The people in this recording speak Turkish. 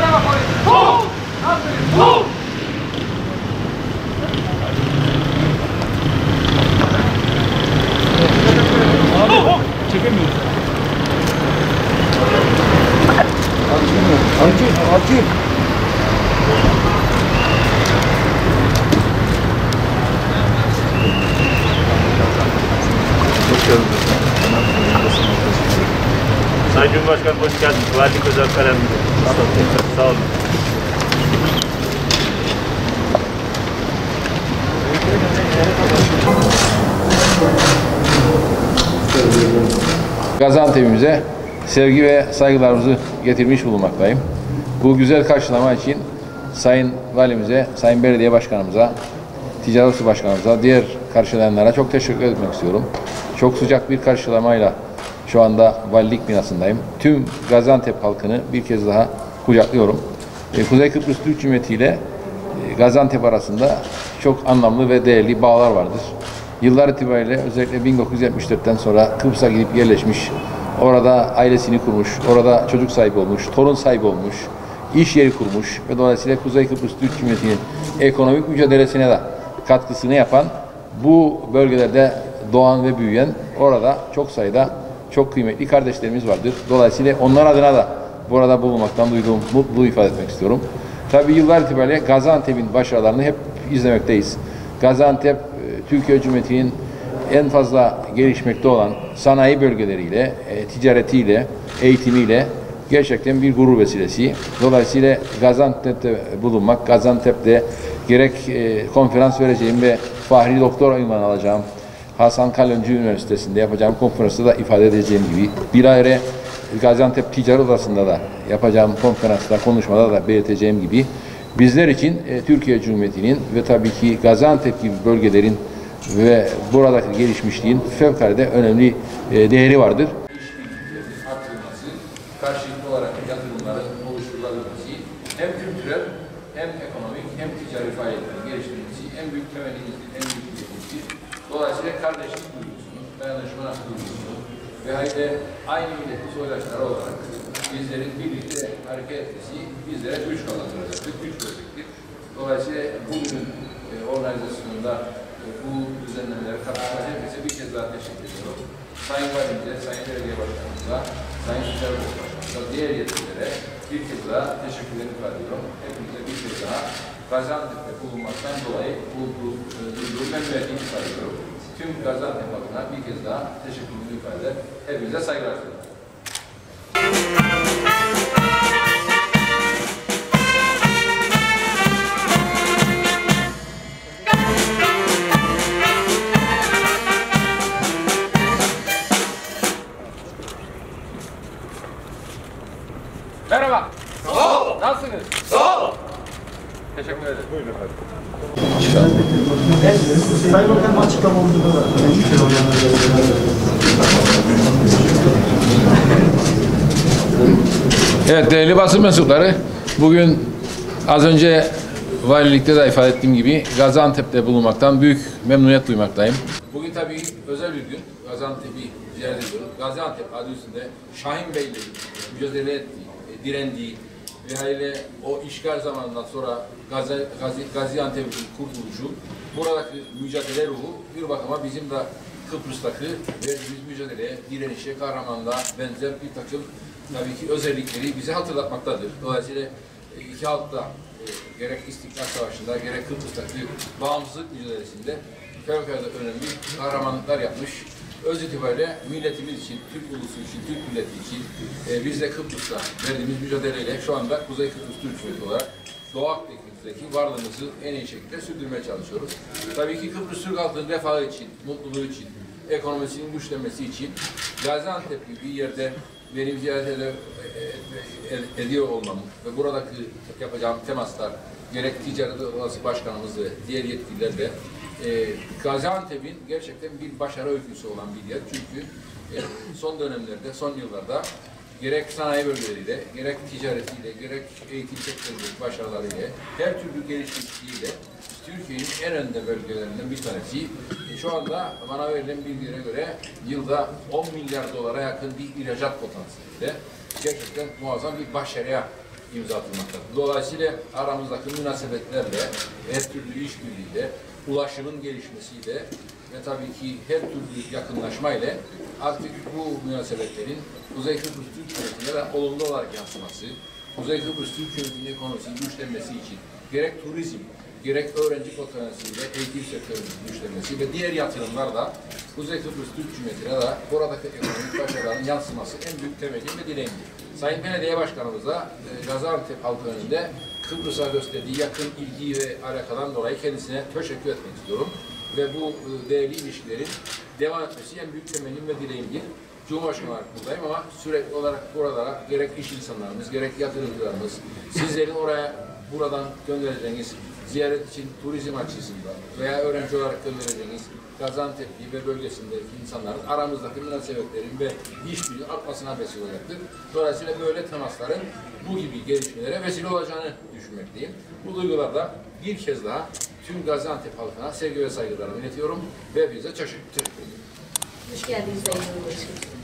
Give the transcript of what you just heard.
tarafa koy. Sol! Aferin, sol! Abi, çekemiyoruz. Acil. Sayın Cumhurbaşkanım hoş geldiniz. Valilik Özel Kalem Müdürü. Sağ olun. Gaziantep'imize sevgi ve saygılarımızı getirmiş bulunmaktayım. Bu güzel karşılama için Sayın Valimize, Sayın Belediye Başkanımıza, Ticaret Odası Başkanımıza, diğer karşılayanlara çok teşekkür etmek istiyorum. Çok sıcak bir karşılamayla şu anda valilik binasındayım. Tüm Gaziantep halkını bir kez daha kucaklıyorum. Kuzey Kıbrıs Türk Cumhuriyeti ile Gaziantep arasında çok anlamlı ve değerli bağlar vardır. Yıllar itibariyle özellikle 1974'ten sonra Kıbrıs'a gidip yerleşmiş, orada ailesini kurmuş, orada çocuk sahibi olmuş, torun sahibi olmuş, iş yeri kurmuş ve dolayısıyla Kuzey Kıbrıs Türk Cumhuriyeti'nin ekonomik mücadelesine de katkısını yapan, bu bölgelerde doğan ve büyüyen orada çok sayıda çok kıymetli kardeşlerimiz vardır. Dolayısıyla onlar adına da burada bulunmaktan duyduğum mutluluğu ifade etmek istiyorum. Tabii yıllar itibariyle Gaziantep'in başarılarını hep izlemekteyiz. Gaziantep, Türkiye Cumhuriyeti'nin en fazla gelişmekte olan sanayi bölgeleriyle, ticaretiyle, eğitimiyle gerçekten bir gurur vesilesi. Dolayısıyla Gaziantep'te bulunmak, Gaziantep'te gerek konferans vereceğim ve Fahri Doktor ünvanı alacağım, Hasan Kalyoncu Üniversitesi'nde yapacağım konferansta da ifade edeceğim gibi, bilahare Gaziantep Ticaret Odası'nda da yapacağım konferansta, konuşmada da belirteceğim gibi, bizler için Türkiye Cumhuriyeti'nin ve tabii ki Gaziantep gibi bölgelerin ve buradaki gelişmişliğin fevkalade önemli değeri vardır. İşbirliklerinin artırılması, karşılıklı olarak yatırımların oluşturulabilmesi, hem kültürel, hem ekonomik, hem ticari faaliyetlerin geliştirilmesi en büyük temelimizdir, en büyük hedefimizdir. Dolayısıyla kardeşlik duygusunu, dayanışma duygusunu ve hayli aynı milletin soydaşları olarak bizlerin birlikte hareket etmesi bizlere güç kazandıracaktır, güç verecektir. Dolayısıyla bugünün organizasyonunda bu düzenlemelere katılan herkese bir kez daha teşekkür ediyorum. Sayın Valimize, Sayın Belediye Başkanımıza, Sayın Ticaret Odası Başkanımıza, diğer yetkililere bir kez daha teşekkürlerimi ifade ediyorum. Hepinize bir kez daha Gaziantep'te bulunmaktan dolayı bu duyduğum memnuniyetimi ifade ediyorum. Tüm Gaziantep adına bir kez daha teşekkürlerimi ifade eder. Hepinize saygılar sunuyorum. Merhaba. Sağ olun. Nasılsınız? Sağ olun. Teşekkür ederim. Buyurun efendim. Sayın Bakanım açıklamamızı da Evet, değerli basın mensupları, bugün az önce valilikte de ifade ettiğim gibi Gaziantep'te bulunmaktan büyük memnuniyet duymaktayım. Bugün tabii özel bir gün. Gaziantep'i ziyaret ediyoruz. Gaziantep adı üstünde Şahin Bey'le mücadele ettiği, direndiği ve hayli o işgal zamanından sonra Gaziantep'in kurtuluşu, buradaki mücadele ruhu bir bakıma bizim de Kıbrıs'taki verdiğimiz mücadeleye, direnişe, kahramanlığa benzer bir takım tabii ki özellikleri bize hatırlatmaktadır. Dolayısıyla iki halk da gerek İstiklal Savaşı'nda gerek Kıbrıs'taki bağımsızlık mücadelesinde fevkalade önemli kahramanlıklar yapmış. Öz itibariyle milletimiz için, Türk ulusu için, Türk milleti için biz de Kıbrıs'ta verdiğimiz mücadeleyle şu anda Kuzey Kıbrıs Türk Cumhuriyeti olarak Doğu Akdeniz'deki varlığımızı en iyi şekilde sürdürmeye çalışıyoruz. Tabii ki Kıbrıs Türk halkının refahı için, mutluluğu için, ekonomisinin güçlenmesi için Gaziantep gibi bir yerde benim ziyaret ediyor olmam ve buradaki yapacağım temaslar gerek Ticaret Odası Başkanımız ve diğer yetkililerle Gaziantep'in gerçekten bir başarı öyküsü olan bir yer. Çünkü son dönemlerde, son yıllarda gerek sanayi bölgeleriyle, gerek ticaretiyle, gerek eğitim sektöründeki başarılarıyla, her türlü gelişmişliğiyle Türkiye'nin en önde bölgelerinden bir tanesi. Şu anda bana verilen bilgilere göre yılda 10 milyar dolara yakın bir ihracat potansiyeliyle gerçekten muazzam bir başarıya imza atılmaktadır. Dolayısıyla aramızdaki münasebetlerle, her türlü işbirliğiyle, ulaşımın gelişmesiyle ve tabii ki her türlü yakınlaşmayla artık bu münasebetlerin Kuzey Kıbrıs Türk Cumhuriyeti'ne de olumlu olarak yansıması, Kuzey Kıbrıs Türk Cumhuriyeti'nin ekonomisinin güçlenmesi için gerek turizm, gerek öğrenci potansiyeliyle eğitim sektörünün güçlenmesi ve diğer yatırımlar da Kuzey Kıbrıs Türk Cumhuriyeti'ne de buradaki ekonomik başarıların yansıması en büyük temelim ve dileğimdir. Sayın Belediye Başkanımız da Gaziantep halkı önünde Kıbrıs'a gösterdiği yakın ilgi ve alakadan dolayı kendisine teşekkür etmek istiyorum. Ve bu değerli ilişkilerin devam etmesi en büyük temelim ve dileğimdir. Cumhurbaşkanı olarak buradayım ama sürekli olarak burada gerek iş insanlarımız, gerek yatırımcılarımız, sizlerin buradan göndereceğiniz ziyaret için turizm açısından veya öğrenci olarak göndereceğiniz Gaziantep'li ve bölgesindeki insanların aramızdaki münasebetlerin ve işbirliği artmasına vesile olacaktır. Dolayısıyla böyle temasların bu gibi gelişmelere vesile olacağını düşünmekteyim. Bu duygularda bir kez daha tüm Gaziantep halkına sevgi ve saygılarımı iletiyorum ve hepinize teşekkür ediyorum. Hoş geldiniz Sayın Cumhurbaşkanım.